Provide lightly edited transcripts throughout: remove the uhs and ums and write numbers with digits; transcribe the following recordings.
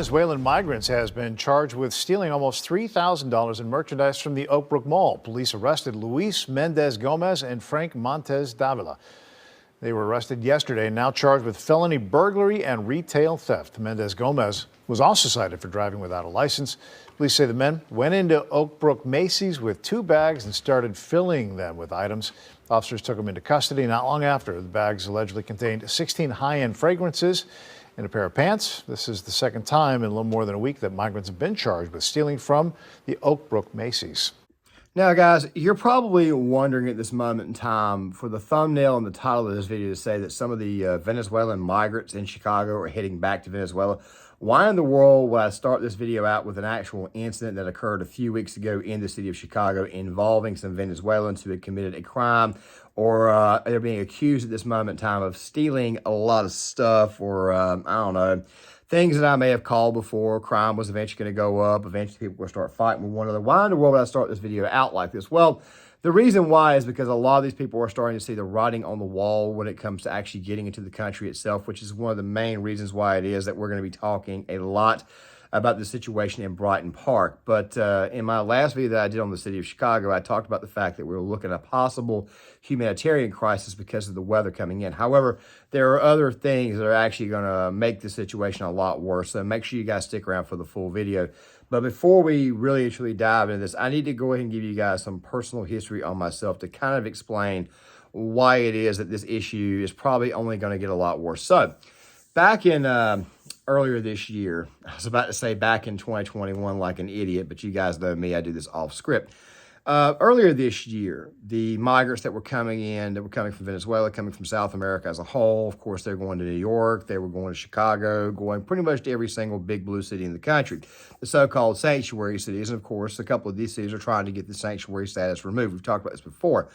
Venezuelan migrants has been charged with stealing almost $3,000 in merchandise from the Oak Brook Mall. Police arrested Luis Mendez Gomez and Frank Montes Davila. They were arrested yesterday and now charged with felony burglary and retail theft. Mendez Gomez was also cited for driving without a license. Police say the men went into Oak Brook Macy's with 2 bags and started filling them with items. Officers took them into custody not long after. The bags allegedly contained 16 high-end fragrances and a pair of pants. This is the second time in a little more than a week that migrants have been charged with stealing from the Oak Brook Macy's. Now, guys, you're probably wondering at this moment in time for the thumbnail and the title of this video to say that some of the Venezuelan migrants in Chicago are heading back to Venezuela. Why in the world would I start this video out with an actual incident that occurred a few weeks ago in the city of Chicago involving some Venezuelans who had committed a crime, or they're being accused at this moment in time of stealing a lot of stuff, or I don't know, things that I may have called before. Crime was eventually going to go up. Eventually people will start fighting with one another. Why in the world would I start this video out like this? Well, the reason why is because a lot of these people are starting to see the writing on the wall when it comes to actually getting into the country itself, which is one of the main reasons why it is that we're going to be talking a lot about the situation in Brighton Park. But in my last video that I did on the city of Chicago, I talked about the fact that we were looking at a possible humanitarian crisis because of the weather coming in. However, there are other things that are actually going to make the situation a lot worse. So make sure you guys stick around for the full video. But before we really truly dive into this, I need to go ahead and give you guys some personal history on myself to kind of explain why it is that this issue is probably only going to get a lot worse. So back in earlier this year, I was about to say back in 2021 like an idiot, but you guys know me, I do this off script. Earlier this year, the migrants that were coming in, that were coming from Venezuela, coming from South America as a whole, of course, they're going to New York, they were going to Chicago, going pretty much to every single big blue city in the country, the so-called sanctuary cities. And of course, a couple of these cities are trying to get the sanctuary status removed. We've talked about this before.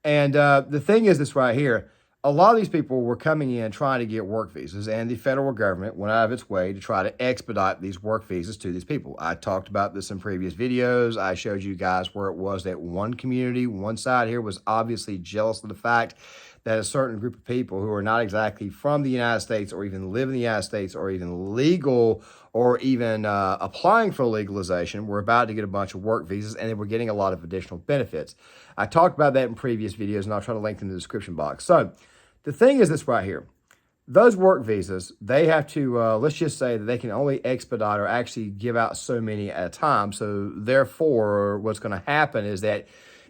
And the thing is this right here. A lot of these people were coming in trying to get work visas, and the federal government went out of its way to try to expedite these work visas to these people. I talked about this in previous videos. I showed you guys where it was that one community, one side here, was obviously jealous of the fact that a certain group of people who are not exactly from the United States or even live in the United States or even legal or even applying for legalization were about to get a bunch of work visas, and they were getting a lot of additional benefits. I talked about that in previous videos, and I'll try to link them in the description box. So the thing is this right here. Those work visas, they have to, let's just say that they can only expedite or actually give out so many at a time. So therefore, what's going to happen is that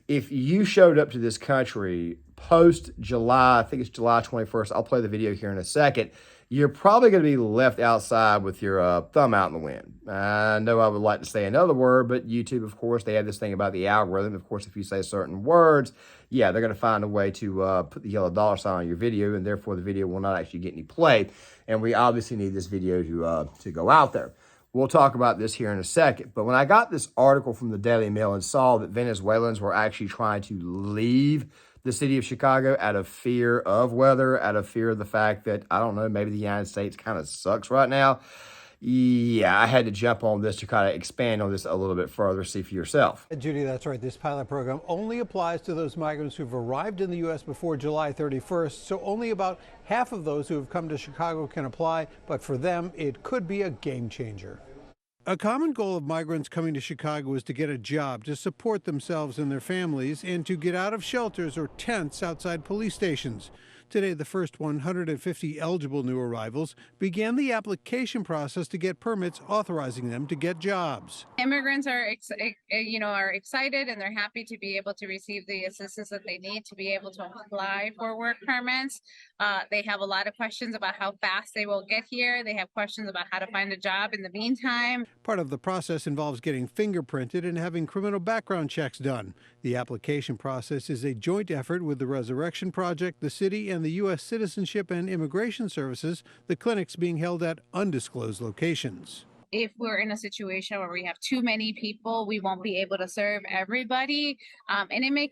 if you showed up to this country post-July, I think it's July 21st, I'll play the video here in a second, you're probably going to be left outside with your thumb out in the wind. I know I would like to say another word, but YouTube, of course, they have this thing about the algorithm. Of course, if you say certain words, yeah, they're going to find a way to put the yellow dollar sign on your video, and therefore the video will not actually get any play. And we obviously need this video to go out there. We'll talk about this here in a second. But when I got this article from the Daily Mail and saw that Venezuelans were actually trying to leave the city of Chicago out of fear of weather, out of fear of the fact that, I don't know, maybe the United States kind of sucks right now. Yeah, I had to jump on this to kind of expand on this a little bit further, see for yourself. Judy, that's right. This pilot program only applies to those migrants who've arrived in the U.S. before July 31st. So only about half of those who have come to Chicago can apply. But for them, it could be a game changer. A common goal of migrants coming to Chicago is to get a job, to support themselves and their families, and to get out of shelters or tents outside police stations. Today, the first 150 eligible new arrivals began the application process to get permits authorizing them to get jobs. Immigrants are excited, and they're happy to be able to receive the assistance that they need to be able to apply for work permits. They have a lot of questions about how fast they will get here. They have questions about how to find a job in the meantime. Part of the process involves getting fingerprinted and having criminal background checks done. The application process is a joint effort with the Resurrection Project, the city, and the U.S. Citizenship and Immigration Services, the clinics being held at undisclosed locations. If we're in a situation where we have too many people, we won't be able to serve everybody, and it may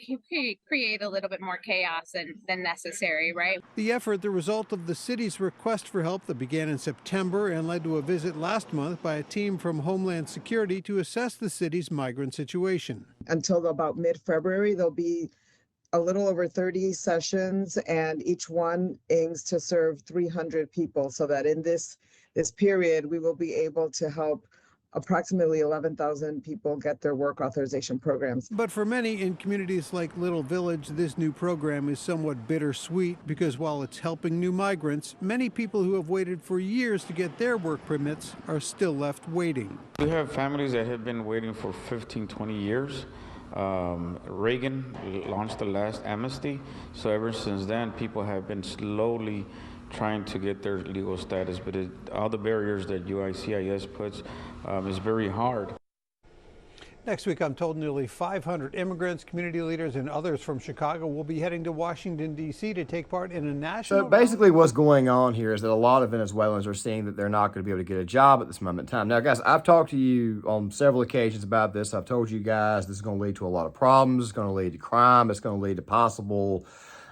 create a little bit more chaos than necessary, right? The effort, the result of the city's request for help that began in September and led to a visit last month by a team from Homeland Security to assess the city's migrant situation. Until about mid-February, there'll be a little over 30 sessions, and each one aims to serve 300 people, so that in this this period, we will be able to help approximately 11,000 people get their work authorization programs. But for many in communities like Little Village, this new program is somewhat bittersweet because while it's helping new migrants, many people who have waited for years to get their work permits are still left waiting. We have families that have been waiting for 15, 20 years. Reagan launched the last amnesty, so ever since then, people have been slowly trying to get their legal status, but all the barriers that USCIS puts is very hard. Next week, I'm told nearly 500 immigrants, community leaders, and others from Chicago will be heading to Washington, D.C. to take part in a national... So basically what's going on here is that a lot of Venezuelans are seeing that they're not going to be able to get a job at this moment in time. Now, guys, I've talked to you on several occasions about this. I've told you guys this is going to lead to a lot of problems. It's going to lead to crime. It's going to lead to possible...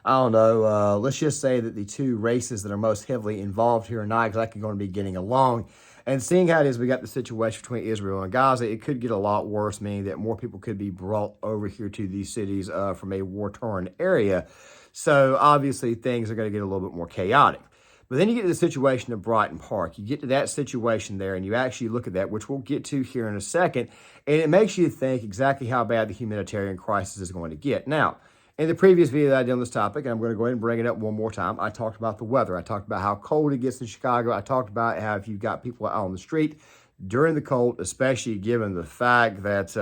I don't know, let's just say that the two races that are most heavily involved here are not exactly going to be getting along. And seeing how it is, we got the situation between Israel and Gaza, it could get a lot worse, meaning that more people could be brought over here to these cities from a war-torn area. So obviously things are going to get a little bit more chaotic. But then you get to the situation of Brighton Park. You get to that situation there, and you actually look at that, which we'll get to here in a second, and it makes you think exactly how bad the humanitarian crisis is going to get. Now, in the previous video that I did on this topic, and I'm going to go ahead and bring it up one more time, I talked about the weather. I talked about how cold it gets in Chicago. I talked about how if you've got people out on the street during the cold, especially given the fact that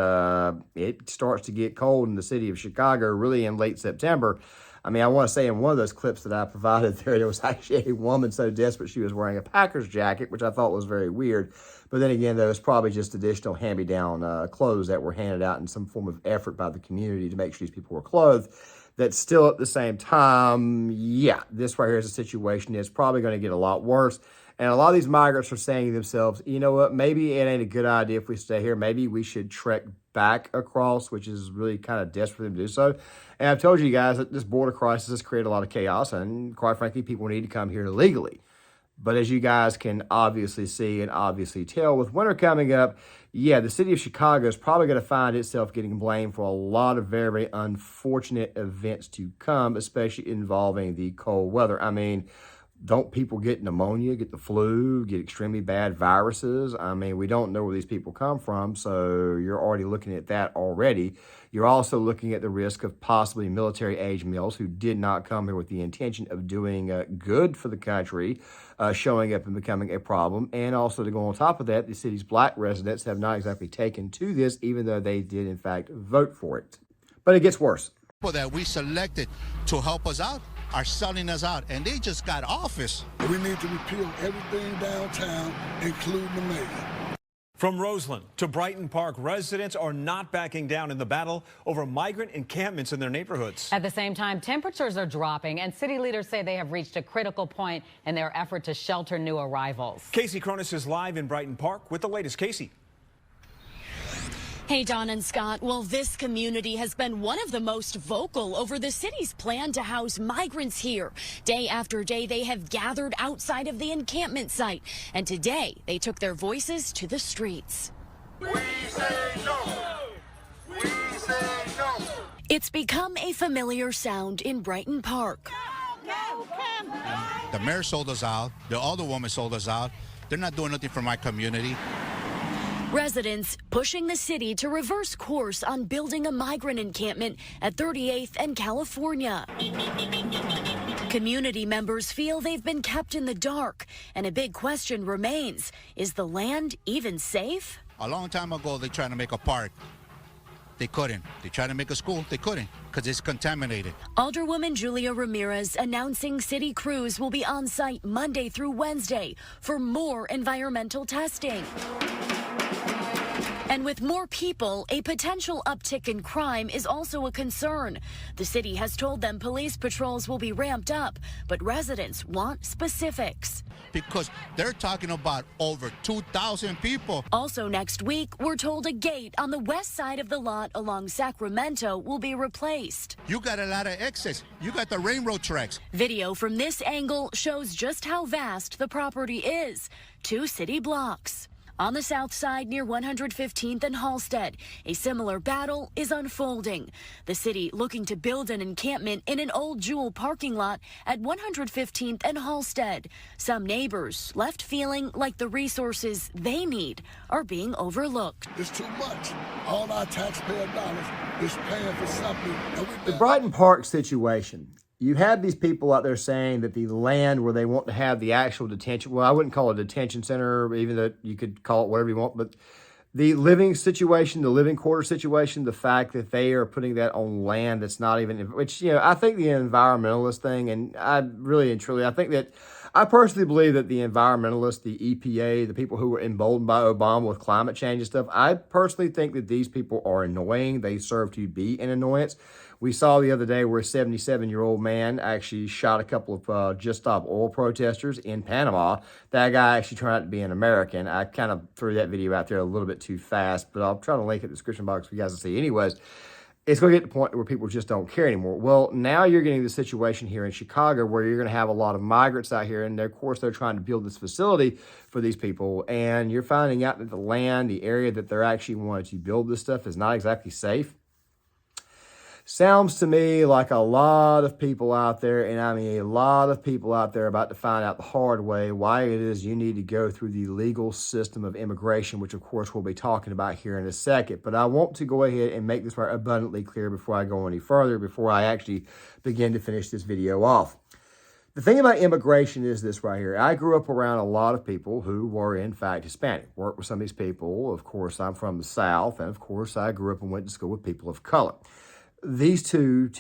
it starts to get cold in the city of Chicago really in late September. I mean, I want to say in one of those clips that I provided there was actually a woman so desperate she was wearing a Packers jacket, which I thought was very weird. But then again, though, it's probably just additional hand-me-down clothes that were handed out in some form of effort by the community to make sure these people were clothed. That still at the same time, yeah, this right here is a situation that's probably going to get a lot worse. And a lot of these migrants are saying to themselves, you know what, maybe it ain't a good idea if we stay here. Maybe we should trek back across, which is really kind of desperate for them to do so. And I've told you guys that this border crisis has created a lot of chaos, and quite frankly, people need to come here illegally. But as you guys can obviously see and obviously tell, with winter coming up, yeah, the city of Chicago is probably going to find itself getting blamed for a lot of very, very unfortunate events to come, especially involving the cold weather. I mean, don't people get pneumonia, get the flu, get extremely bad viruses? I mean, we don't know where these people come from, so you're already looking at that already. You're also looking at the risk of possibly military-age males who did not come here with the intention of doing good for the country, showing up and becoming a problem. And also to go on top of that, the city's black residents have not exactly taken to this, even though they did, in fact, vote for it. But it gets worse. People that we selected to help us out are selling us out, and they just got office. We need to repeal everything downtown, including the mayor. From Roseland to Brighton Park, residents are not backing down in the battle over migrant encampments in their neighborhoods. At the same time, temperatures are dropping, and city leaders say they have reached a critical point in their effort to shelter new arrivals. Casey Cronus is live in Brighton Park with the latest. Casey. Hey, Don and Scott. Well, this community has been one of the most vocal over the city's plan to house migrants here. Day after day, they have gathered outside of the encampment site. And today, they took their voices to the streets. We say no. We say no. It's become a familiar sound in Brighton Park. The mayor sold us out. The other woman sold us out. They're not doing nothing for my community. Residents pushing the city to reverse course on building a migrant encampment at 38th and California. Community members feel they've been kept in the dark, and a big question remains, is the land even safe? A long time ago, they tried to make a park. They couldn't. They tried to make a school. They couldn't because it's contaminated. Alderwoman Julia Ramirez announcing city crews will be on site Monday through Wednesday for more environmental testing. And with more people, a potential uptick in crime is also a concern. The city has told them police patrols will be ramped up, but residents want specifics. Because they're talking about over 2,000 people. Also next week, we're told a gate on the west side of the lot along Sacramento will be replaced. You got a lot of excess. You got the railroad tracks. Video from this angle shows just how vast the property is. 2 city blocks. On the south side near 115th and Halsted, a similar battle is unfolding. The city looking to build an encampment in an old Jewel parking lot at 115th and Halsted. Some neighbors left feeling like the resources they need are being overlooked. It's too much. All our taxpayer dollars is paying for something. The Brighton Park situation. You have these people out there saying that the land where they want to have the actual detention, well, I wouldn't call it a detention center, even though you could call it whatever you want, but the living situation, the living quarter situation, the fact that they are putting that on land that's not even, which, you know, I think the environmentalist thing, and I really and truly, I personally believe that the environmentalists, the EPA, the people who were emboldened by Obama with climate change and stuff, I personally think that these people are annoying. They serve to be an annoyance. We saw the other day where a 77-year-old man actually shot a couple of Just Stop Oil protesters in Panama. That guy actually turned out to be an American. I kind of threw that video out there a little bit too fast, but I'll try to link it in the description box for you guys to see. Anyways, it's going to get to the point where people just don't care anymore. Well, now you're getting the situation here in Chicago where you're going to have a lot of migrants out here, and of course they're trying to build this facility for these people, and you're finding out that the land, the area that they're actually wanting to build this stuff is not exactly safe. Sounds to me like a lot of people out there, and I mean a lot of people out there about to find out the hard way why it is you need to go through the legal system of immigration, which of course we'll be talking about here in a second. But I want to go ahead and make this part abundantly clear before I go any further, before I actually begin to finish this video off. The thing about immigration is this right here. I grew up around a lot of people who were in fact Hispanic. Worked with some of these people. Of course, I'm from the South, and of course I grew up and went to school with people of color. These two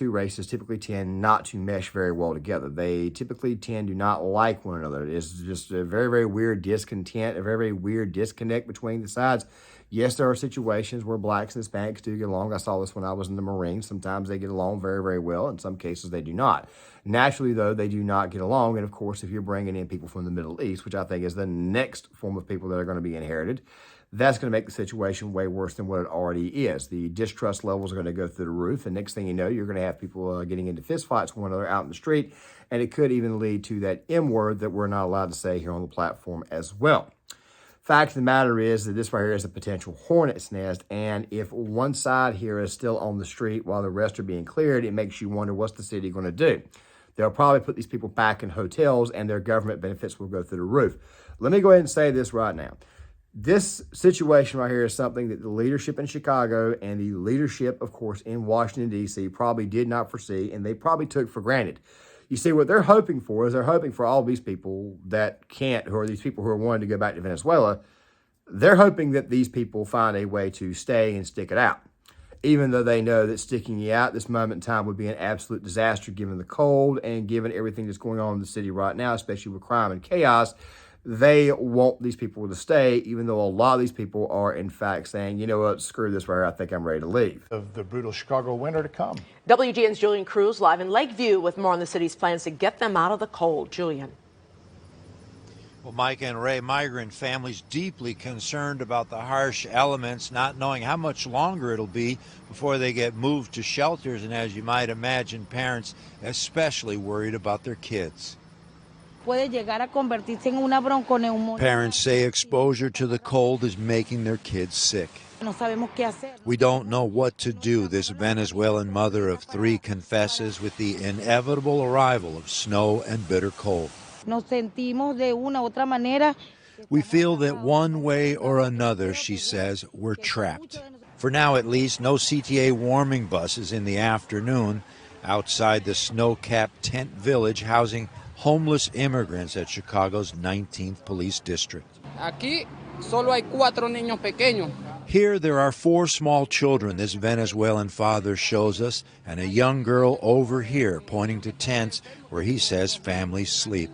races typically tend not to mesh very well together. They typically tend to not like one another. It's just a very, very weird discontent, a very, very weird disconnect between the sides. Yes, there are situations where blacks and Hispanics do get along. I saw this when I was in the Marines. Sometimes they get along very, very well. In some cases, they do not. Naturally, though, they do not get along. And, of course, if you're bringing in people from the Middle East, which I think is the next form of people that are going to be inherited, that's going to make the situation way worse than what it already is. The distrust levels are going to go through the roof, and next thing you know, you're going to have people getting into fistfights with one another out in the street, and it could even lead to that M word that we're not allowed to say here on the platform as well. Fact of the matter is that this right here is a potential hornet's nest, and if one side here is still on the street while the rest are being cleared, it makes you wonder what's the city going to do. They'll probably put these people back in hotels, and their government benefits will go through the roof. Let me go ahead and say this right now. This situation right here is something that the leadership in Chicago and the leadership, of course, in Washington, D.C. probably did not foresee, and they probably took for granted. You see, what they're hoping for is they're hoping for all these people that can't, who are these people who are wanting to go back to Venezuela, they're hoping that these people find a way to stay and stick it out, even though they know that sticking you out this moment in time would be an absolute disaster given the cold and given everything that's going on in the city right now, especially with crime and chaos. They want these people to stay, even though a lot of these people are, in fact, saying, you know what, screw this right here, I think I'm ready to leave. Of the brutal Chicago winter to come. WGN's Julian Cruz live in Lakeview with more on the city's plans to get them out of the cold. Julian. Well, Mike and Ray, migrant families deeply concerned about the harsh elements, not knowing how much longer it'll be before they get moved to shelters. And as you might imagine, parents especially worried about their kids. Parents say exposure to the cold is making their kids sick. We don't know what to do, this Venezuelan mother of three confesses, with the inevitable arrival of snow and bitter cold. We feel that one way or another, she says, we're trapped. For now, at least, no CTA warming buses in the afternoon outside the snow-capped tent village housing homeless immigrants at Chicago's 19th Police District. Here there are 4 small children, this Venezuelan father shows us, and a young girl over here pointing to tents where he says families sleep.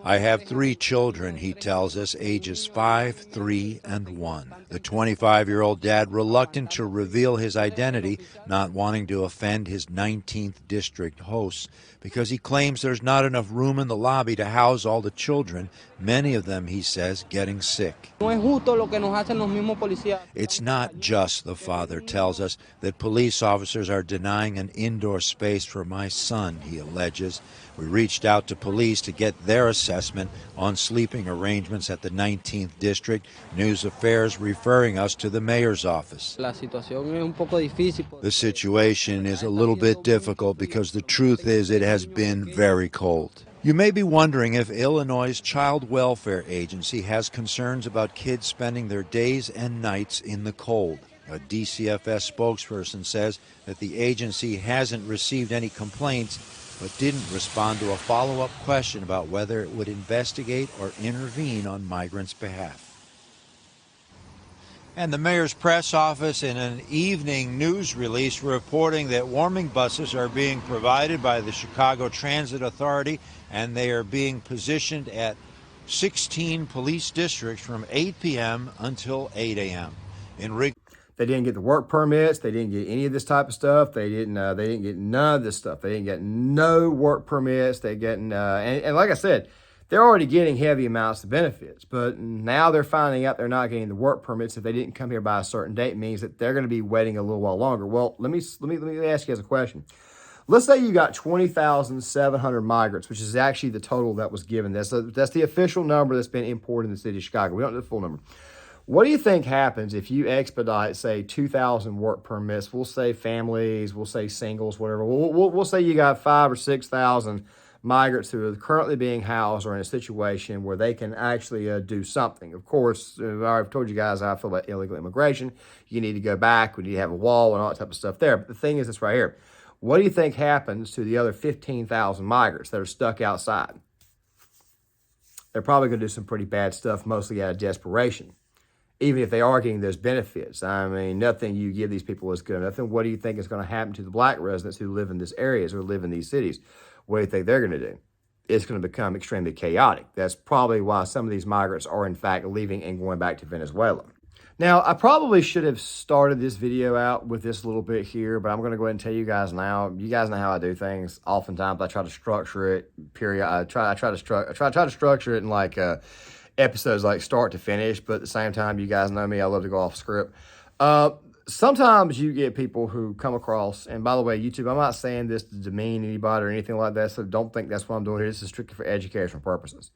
I have 3 children, he tells us, ages 5, 3, and 1. The 25-year-old dad reluctant to reveal his identity, not wanting to offend his 19th district hosts, because he claims there's not enough room in the lobby to house all the children, many of them, he says, getting sick. It's not just, the father tells us, that police officers are denying an indoor space for my son, he alleges. We reached out to police to get their assessment on sleeping arrangements at the 19th District, News Affairs referring us to the mayor's office. The situation is a little bit difficult because the truth is it has been very cold. You may be wondering if Illinois' Child Welfare Agency has concerns about kids spending their days and nights in the cold. A DCFS spokesperson says that the agency hasn't received any complaints, but didn't respond to a follow-up question about whether it would investigate or intervene on migrants' behalf. And the mayor's press office in an evening news release reporting that warming buses are being provided by the Chicago Transit Authority, and they are being positioned at 16 police districts from 8 p.m. until 8 a.m. They didn't get the work permits. They didn't get any of this type of stuff. They didn't get none of this stuff. They didn't get no work permits. They getting and like I said, they're already getting heavy amounts of benefits. But now they're finding out they're not getting the work permits. If they didn't come here by a certain date, it means that they're going to be waiting a little while longer. Well, let me ask you guys a question. Let's say you got 20,700 migrants, which is actually the total that was given. That's the official number that's been imported in the city of Chicago. We don't know the full number. What do you think happens if you expedite, say, 2,000 work permits? We'll say families, we'll say singles, whatever. We'll say you got 5,000 or 6,000 migrants who are currently being housed or in a situation where they can actually do something. Of course, I've told you guys how I feel about illegal immigration. You need to go back. We need to have a wall and all that type of stuff there. But the thing is this right here. What do you think happens to the other 15,000 migrants that are stuck outside? They're probably going to do some pretty bad stuff, mostly out of desperation. Even if they are getting those benefits. I mean, nothing you give these people is good enough. And what do you think is going to happen to the black residents who live in these areas or live in these cities? What do you think they're going to do? It's going to become extremely chaotic. That's probably why some of these migrants are, in fact, leaving and going back to Venezuela. Now, I probably should have started this video out with this little bit here, but I'm going to go ahead and tell you guys now. You guys know how I do things. Oftentimes, I try to structure it. I try to structure it in like episodes like start to finish, but at the same time, you guys know me, I love to go off script. Sometimes you get people who come across, and by the way, YouTube, I'm not saying this to demean anybody or anything like that, so don't think that's what I'm doing here. This is strictly for educational purposes.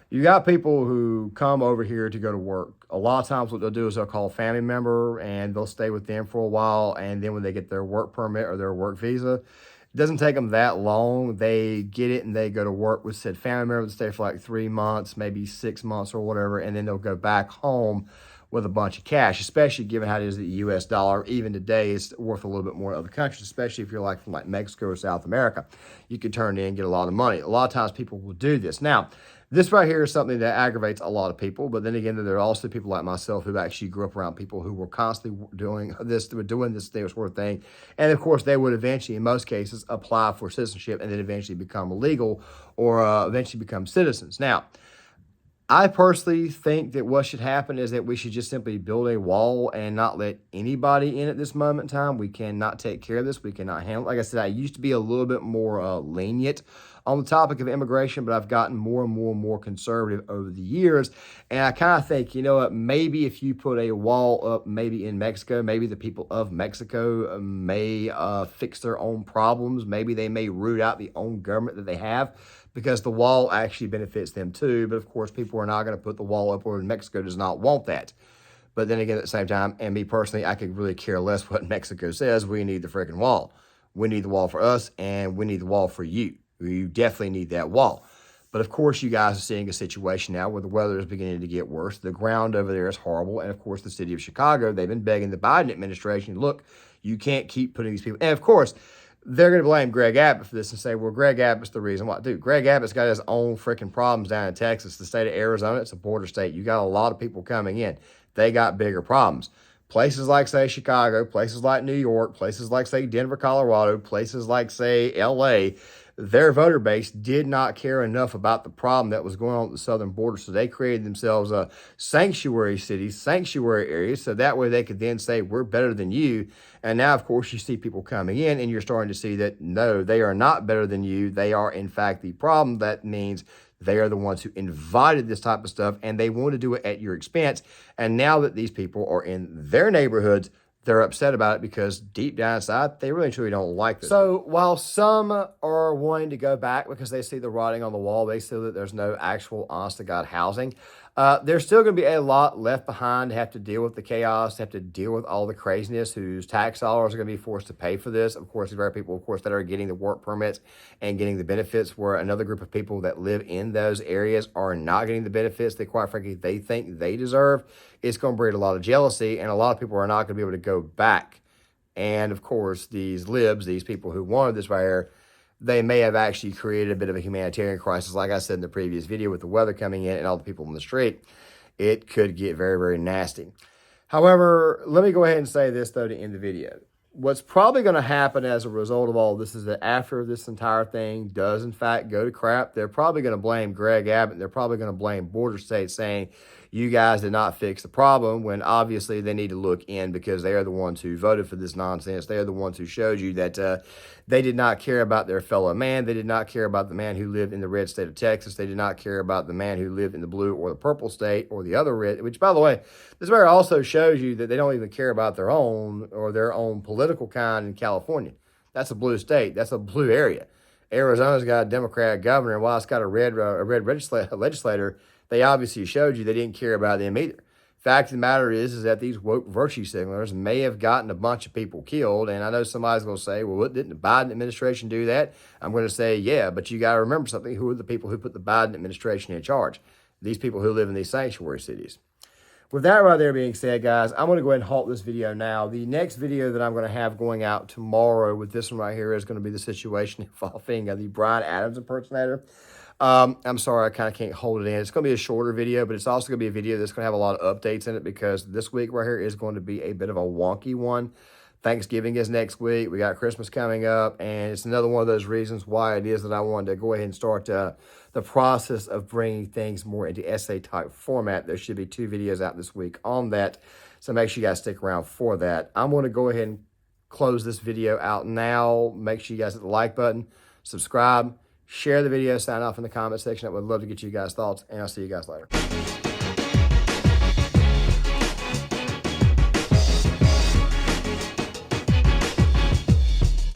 You got people who come over here to go to work. A lot of times what they'll do is they'll call a family member and they'll stay with them for a while, and then when they get their work permit or their work visa, it doesn't take them that long. They get it and they go to work with said family member. They stay for like 3 months, maybe 6 months or whatever, and then they'll go back home with a bunch of cash, especially given how it is that the U.S. dollar, even today, is worth a little bit more in other countries, especially if you're like from like Mexico or South America. You can turn in and get a lot of money. A lot of times people will do this. Now, this right here is something that aggravates a lot of people, but then again, there are also people like myself who actually grew up around people who were constantly doing this sort of thing. And of course, they would eventually, in most cases, apply for citizenship and then eventually become legal or eventually become citizens. Now, I personally think that what should happen is that we should just simply build a wall and not let anybody in at this moment in time. We cannot take care of this. We cannot handle it. Like I said, I used to be a little bit more lenient on the topic of immigration, but I've gotten more and more conservative over the years. And I kind of think, you know what, maybe if you put a wall up, maybe in Mexico, maybe the people of Mexico may fix their own problems. Maybe they may root out the own government that they have, because the wall actually benefits them too. But of course, people are not going to put the wall up where Mexico does not want that. But then again, at the same time, and me personally, I could really care less what Mexico says. We need the freaking wall. We need the wall for us, and we need the wall for you. You definitely need that wall. But of course, you guys are seeing a situation now where the weather is beginning to get worse. The ground over there is horrible. And of course, the city of Chicago, they've been begging the Biden administration, look, you can't keep putting these people. And of course, they're going to blame Greg Abbott for this and say, well, Greg Abbott's the reason why. Dude, Greg Abbott's got his own freaking problems down in Texas. The state of Arizona, it's a border state. You got a lot of people coming in. They got bigger problems. Places like, say, Chicago, places like New York, places like, say, Denver, Colorado, places like, say, L.A., their voter base did not care enough about the problem that was going on at the southern border. So they created themselves a sanctuary cities, sanctuary areas, so that way they could then say, we're better than you. And now, of course, you see people coming in and you're starting to see that, no, they are not better than you. They are, in fact, the problem. That means They are the ones who invited this type of stuff, and they want to do it at your expense. And now that these people are in their neighborhoods, they're upset about it because deep down inside, they really truly don't like this. So while some are wanting to go back because they see the writing on the wall, they see that there's no actual honest-to-God housing, there's still going to be a lot left behind to have to deal with the chaos, to have to deal with all the craziness, whose tax dollars are going to be forced to pay for this. Of course, there are people, of course, that are getting the work permits and getting the benefits, where another group of people that live in those areas are not getting the benefits that, quite frankly, they think they deserve. It's going to breed a lot of jealousy, and a lot of people are not going to be able to go back. And, of course, these libs, these people who wanted this right here, they may have actually created a bit of a humanitarian crisis. Like I said in the previous video, with the weather coming in and all the people in the street, it could get very, very nasty. However, let me go ahead and say this, though, to end the video. What's probably going to happen as a result of all this is that after this entire thing does, in fact, go to crap, they're probably going to blame Greg Abbott. They're probably going to blame border states, saying, you guys did not fix the problem, when obviously they need to look in, because they are the ones who voted for this nonsense. They are the ones who showed you that they did not care about their fellow man. They did not care about the man who lived in the red state of Texas. They did not care about the man who lived in the blue or the purple state or the other red, which, by the way, this very also shows you that they don't even care about their own or their own political kind in California. That's a blue state. That's a blue area. Arizona's got a Democrat governor, and while it's got a red legislator, they obviously showed you they didn't care about them either. Fact of the matter is that these woke virtue signalers may have gotten a bunch of people killed. And I know somebody's going to say, well, what, didn't the Biden administration do that? I'm going to say, yeah, but you got to remember something. Who are the people who put the Biden administration in charge? These people who live in these sanctuary cities. With that right there being said, guys, I'm going to go ahead and halt this video now. The next video that I'm going to have going out tomorrow with this one right here is going to be the situation involving the Bryan Adams impersonator. I'm sorry, I kind of can't hold it in. It's going to be a shorter video, but it's also going to be a video that's going to have a lot of updates in it, because this week right here is going to be a bit of a wonky one. Thanksgiving is next week. We got Christmas coming up, and it's another one of those reasons why it is that I wanted to go ahead and start the process of bringing things more into essay-type format. There should be 2 videos out this week on that, so make sure you guys stick around for that. I'm going to go ahead and close this video out now. Make sure you guys hit the like button, subscribe, share the video, sign off in the comment section. I would love to get you guys' thoughts, and I'll see you guys later.